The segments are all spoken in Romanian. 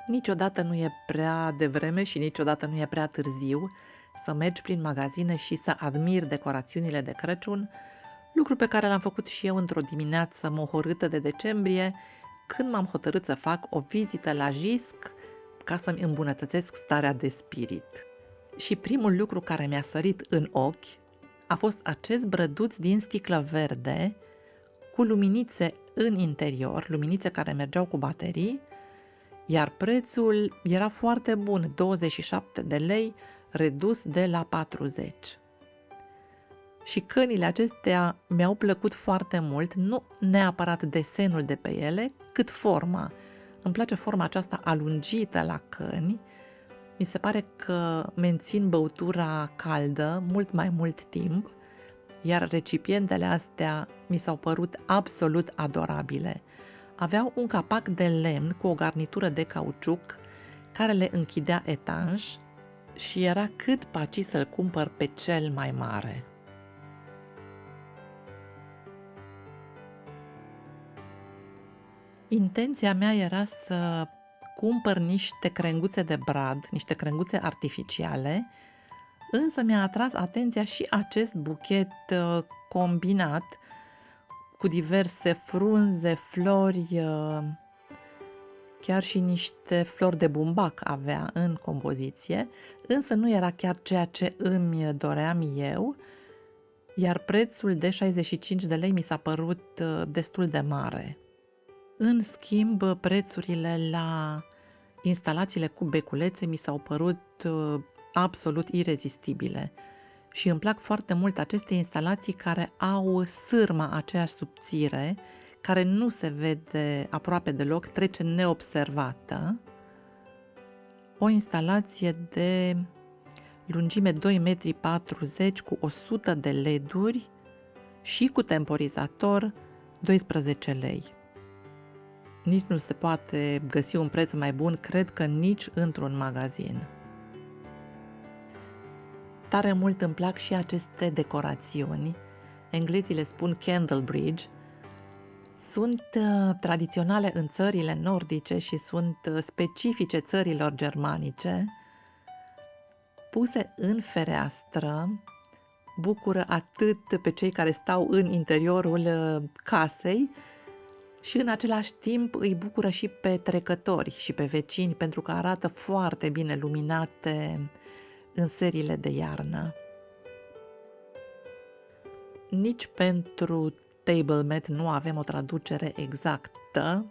Niciodată nu e prea devreme și niciodată nu e prea târziu să mergi prin magazine și să admiri decorațiunile de Crăciun, lucru pe care l-am făcut și eu într-o dimineață mohorâtă de decembrie, când m-am hotărât să fac o vizită la Jisc ca să-mi îmbunătățesc starea de spirit. Și primul lucru care mi-a sărit în ochi a fost acest brăduț din sticlă verde cu luminițe în interior, luminițe care mergeau cu baterii, iar prețul era foarte bun, 27 de lei, redus de la 40. Și cănile acestea mi-au plăcut foarte mult, nu neapărat desenul de pe ele, cât forma. Îmi place forma aceasta alungită la căni, mi se pare că mențin băutura caldă mult mai mult timp, iar recipientele astea mi s-au părut absolut adorabile. Aveau un capac de lemn cu o garnitură de cauciuc care le închidea etanș și era cât paci să-l cumpăr pe cel mai mare. Intenția mea era să cumpăr niște crenguțe de brad, niște crenguțe artificiale, însă mi-a atras atenția și acest buchet combinat cu diverse frunze, flori, chiar și niște flori de bumbac avea în compoziție, însă nu era chiar ceea ce îmi doream eu, iar prețul de 65 de lei mi s-a părut destul de mare. În schimb, prețurile la instalațiile cu beculețe mi s-au părut absolut irezistibile. Și îmi plac foarte mult aceste instalații care au sârma aceeași subțire, care nu se vede aproape deloc, trece neobservată. O instalație de lungime 2,40 m cu 100 de LED-uri și cu temporizator 12 lei. Nici nu se poate găsi un preț mai bun, cred că nici într-un magazin. Tare mult îmi plac și aceste decorațiuni, englezii le spun candle bridge, sunt tradiționale în țările nordice și sunt specifice țărilor germanice, puse în fereastră, bucură atât pe cei care stau în interiorul casei și în același timp îi bucură și pe trecători și pe vecini pentru că arată foarte bine luminate în seriile de iarnă. Nici pentru table mat nu avem o traducere exactă,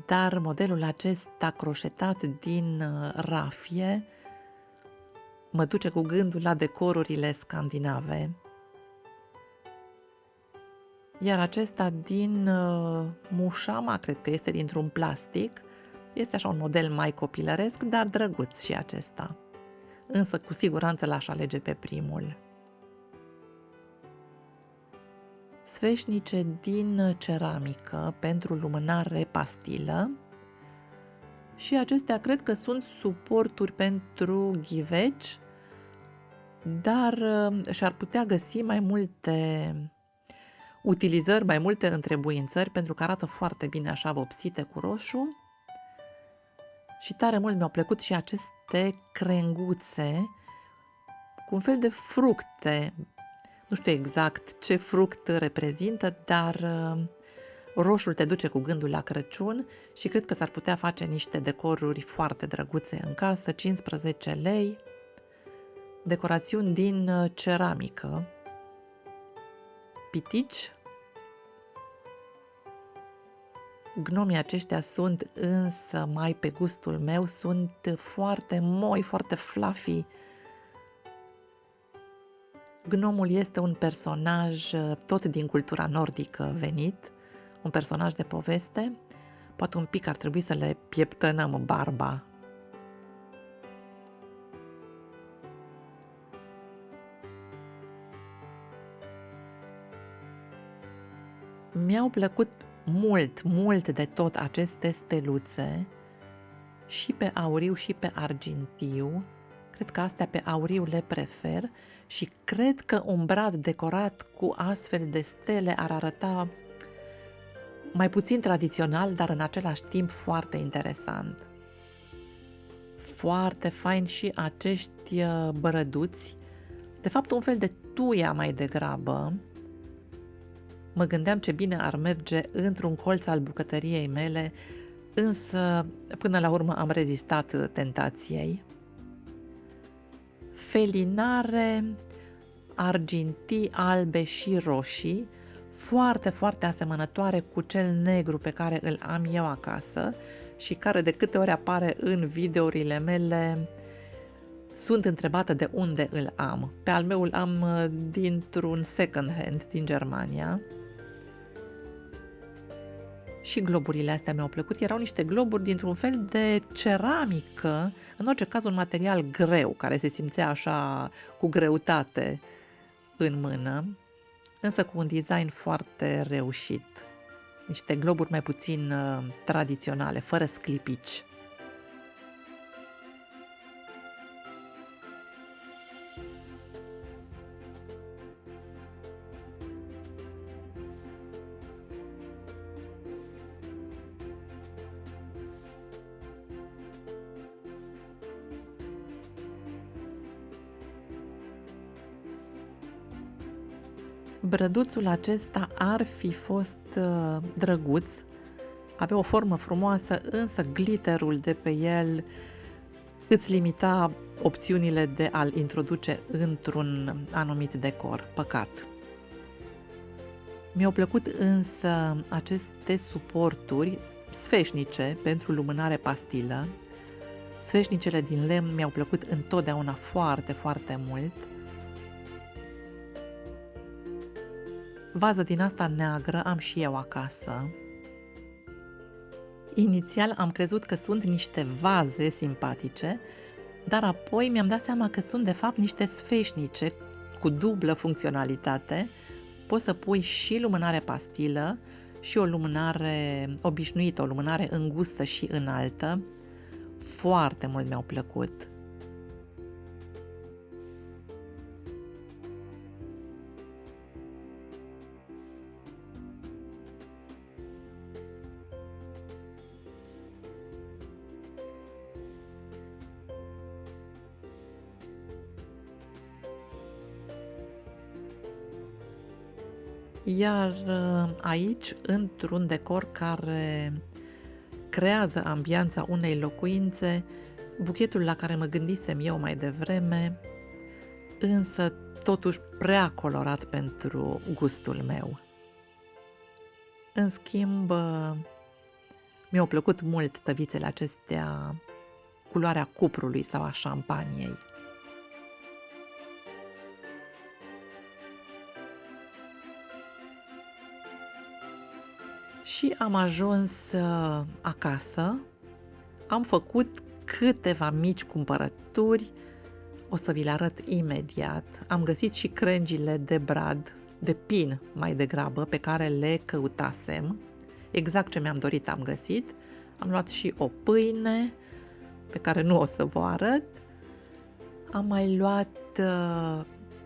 dar modelul acesta croșetat din rafie mă duce cu gândul la decorurile scandinave. Iar acesta din mușama, cred că este dintr-un plastic, este așa un model mai copilăresc, dar drăguț și acesta. Însă cu siguranță l-aș alege pe primul. Sfeșnice din ceramică pentru lumânare pastilă și acestea cred că sunt suporturi pentru ghiveci, dar și-ar putea găsi mai multe utilizări, mai multe întrebuințări pentru că arată foarte bine așa vopsite cu roșu. Și tare mult mi-au plăcut și aceste crenguțe cu un fel de fructe. Nu știu exact ce fruct reprezintă, dar roșul te duce cu gândul la Crăciun și cred că s-ar putea face niște decoruri foarte drăguțe în casă, 15 lei, decorațiuni din ceramică, pitici. Gnomii aceștia sunt însă mai pe gustul meu, sunt foarte moi, foarte fluffy. Gnomul este un personaj tot din cultura nordică venit, un personaj de poveste. Poate un pic ar trebui să le pieptănăm barba. Mi-au plăcut mult de tot aceste steluțe, și pe auriu și pe argintiu. Cred că astea pe auriu le prefer și cred că un brad decorat cu astfel de stele ar arăta mai puțin tradițional, dar în același timp foarte interesant. foarte fain și acești bărăduți. De fapt, un fel de tuia mai degrabă. Mă gândeam ce bine ar merge într-un colț al bucătăriei mele, însă până la urmă am rezistat tentației. Felinare, argintii albe și roșii, foarte, foarte asemănătoare cu cel negru pe care îl am eu acasă și care de câte ori apare în videourile mele sunt întrebată de unde îl am. Pe al meu îl am dintr-un second hand din Germania. Și globurile astea mi-au plăcut. Erau niște globuri dintr-un fel de ceramică, în orice caz un material greu, care se simțea așa cu greutate în mână, însă cu un design foarte reușit. Niște globuri mai puțin tradiționale, fără sclipici. Brăduțul acesta ar fi fost drăguț, avea o formă frumoasă, însă glitterul de pe el îți limita opțiunile de a-l introduce într-un anumit decor. Păcat. Mi-au plăcut însă aceste suporturi sfeșnice pentru lumânare pastilă. Sfeșnicele din lemn mi-au plăcut întotdeauna foarte, foarte mult. Vază din asta neagră am și eu acasă. Inițial am crezut că sunt niște vaze simpatice, dar apoi mi-am dat seama că sunt de fapt niște sfeșnice cu dublă funcționalitate. Poți să pui și lumânare pastilă și o lumânare obișnuită, o lumânare îngustă și înaltă. Foarte mult mi-au plăcut. Iar aici, într-un decor care creează ambianța unei locuințe, buchetul la care mă gândisem eu mai devreme, însă totuși prea colorat pentru gustul meu. În schimb, mi-au plăcut mult tăvițele acestea, culoarea cuprului sau a șampaniei. Și am ajuns acasă, am făcut câteva mici cumpărături, o să vi le arăt imediat. Am găsit și crengile de brad, de pin mai degrabă, pe care le căutasem. Exact ce mi-am dorit am găsit. Am luat și o pâine, pe care nu o să vă arăt. Am mai luat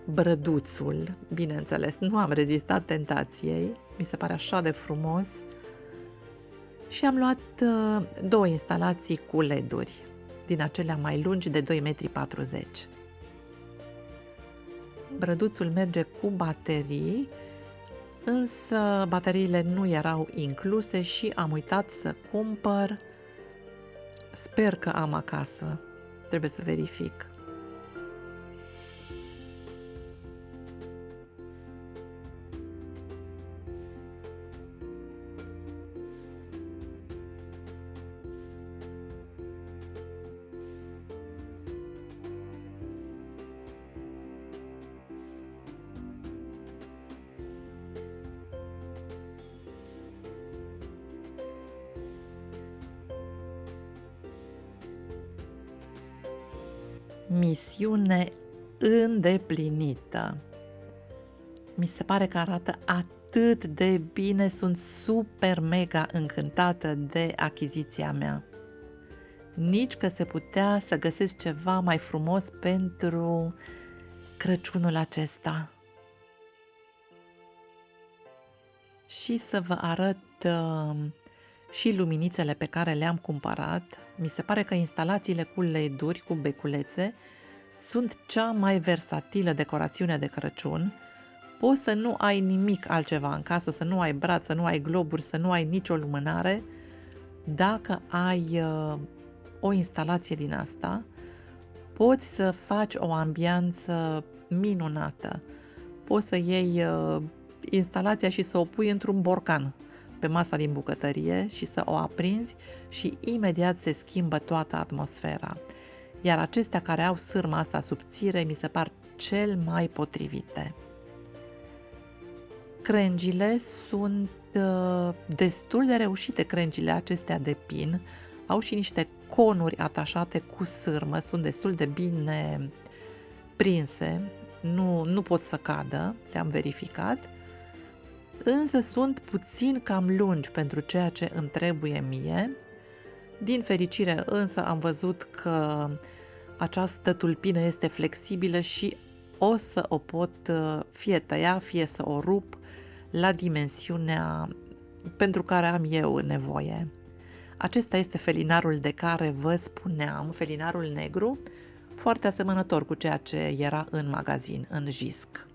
brăduțul, bineînțeles, nu am rezistat tentației, mi se pare așa de frumos. Și am luat două instalații cu LED-uri, din acelea mai lungi de 2,40 m. Brăduțul merge cu baterii, însă bateriile nu erau incluse și am uitat să cumpăr. Sper că am acasă, trebuie să verific. Misiune îndeplinită. Mi se pare că arată atât de bine, sunt super mega încântată de achiziția mea. Nici că se putea să găsesc ceva mai frumos pentru Crăciunul acesta. Și să vă arăt și luminițele pe care le-am cumpărat, mi se pare că instalațiile cu LED-uri, cu beculețe, sunt cea mai versatilă decorațiune de Crăciun. Poți să nu ai nimic altceva în casă, să nu ai brad, să nu ai globuri, să nu ai nicio lumânare. Dacă ai o instalație din asta, poți să faci o ambianță minunată. Poți să iei instalația și să o pui într-un borcan pe masa din bucătărie și să o aprinzi și imediat se schimbă toată atmosfera. Iar acestea care au sârma asta subțire mi se par cel mai potrivite. Crengile sunt destul de reușite, crengile acestea de pin. Au și niște conuri atașate cu sârmă, sunt destul de bine prinse, nu pot să cadă, le-am verificat, însă sunt puțin cam lungi pentru ceea ce îmi trebuie mie. Din fericire însă am văzut că această tulpină este flexibilă și o să o pot fie tăia, fie să o rup la dimensiunea pentru care am eu nevoie. Acesta este felinarul de care vă spuneam, felinarul negru, foarte asemănător cu ceea ce era în magazin, în Jisc.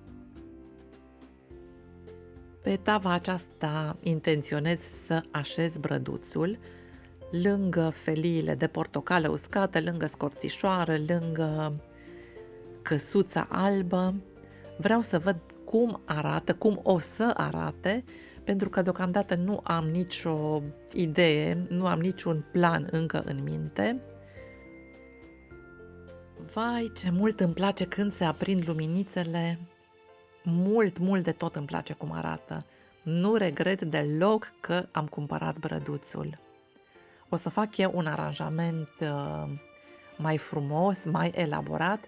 Pe tava aceasta intenționez să așez brăduțul lângă feliile de portocală uscată, lângă scorțișoară, lângă căsuța albă. Vreau să văd cum arată, cum o să arate, pentru că deocamdată nu am nicio idee, nu am niciun plan încă în minte. Vai, ce mult îmi place când se aprind luminițele, mult de tot îmi place cum arată. Nu regret deloc că am cumpărat brăduțul. O să fac eu un aranjament mai frumos, mai elaborat,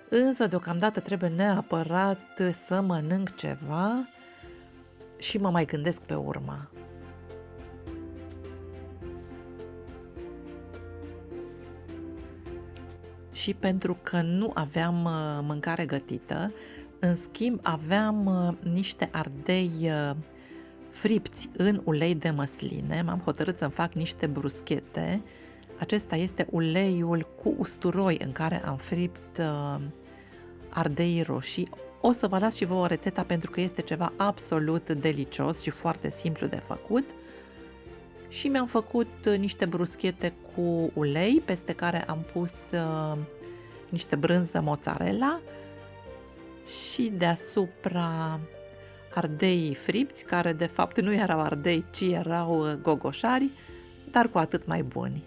însă deocamdată trebuie neapărat să mănânc ceva și mă mai gândesc pe urmă. Și pentru că nu aveam mâncare gătită, în schimb aveam niște ardei fripți în ulei de măsline. M-am hotărât să-mi fac niște bruschete. Acesta este uleiul cu usturoi în care am fript ardei roșii. O să vă las și vouă rețeta pentru că este ceva absolut delicios și foarte simplu de făcut. Și mi-am făcut niște bruschete cu ulei, peste care am pus niște brânză mozzarella și deasupra ardei fripți, care de fapt nu erau ardei, ci erau gogoșari, dar cu atât mai buni.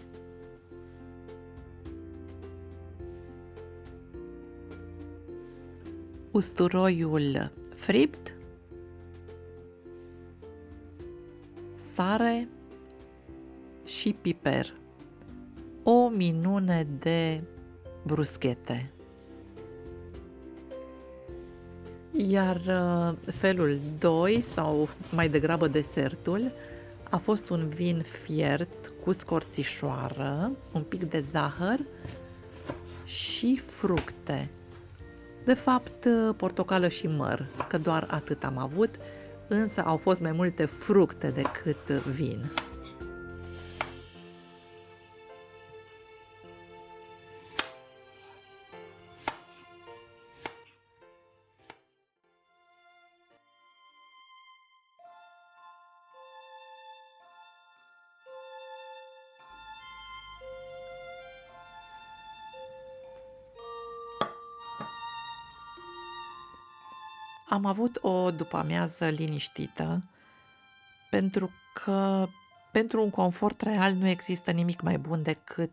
Usturoiul fript, sare și piper. O minune de bruschete. Iar felul 2, sau mai degrabă desertul, a fost un vin fiert cu scorțișoară, un pic de zahăr și fructe. De fapt, portocală și măr, că doar atât am avut, însă au fost mai multe fructe decât vin. Am avut o după-amiază liniștită, pentru că pentru un confort real nu există nimic mai bun decât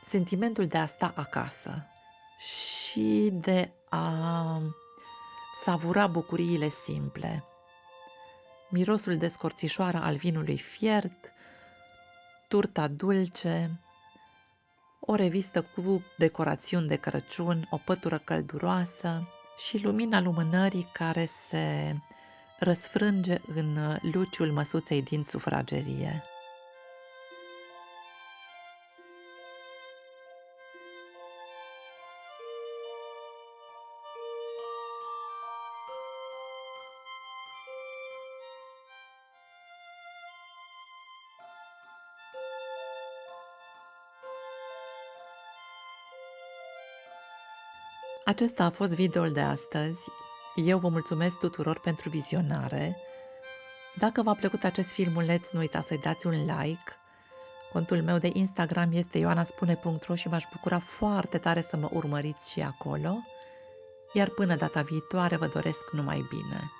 sentimentul de a sta acasă și de a savura bucuriile simple. Mirosul de scorțișoară al vinului fiert, turta dulce, o revistă cu decorațiuni de Crăciun, o pătură călduroasă și lumina lumânării care se răsfrânge în luciul măsuței din sufragerie. Acesta a fost videoul de astăzi. Eu vă mulțumesc tuturor pentru vizionare. Dacă v-a plăcut acest filmuleț, nu uitați să-i dați un like. Contul meu de Instagram este ioanaspune.ro și m-aș bucura foarte tare să mă urmăriți și acolo. Iar până data viitoare vă doresc numai bine.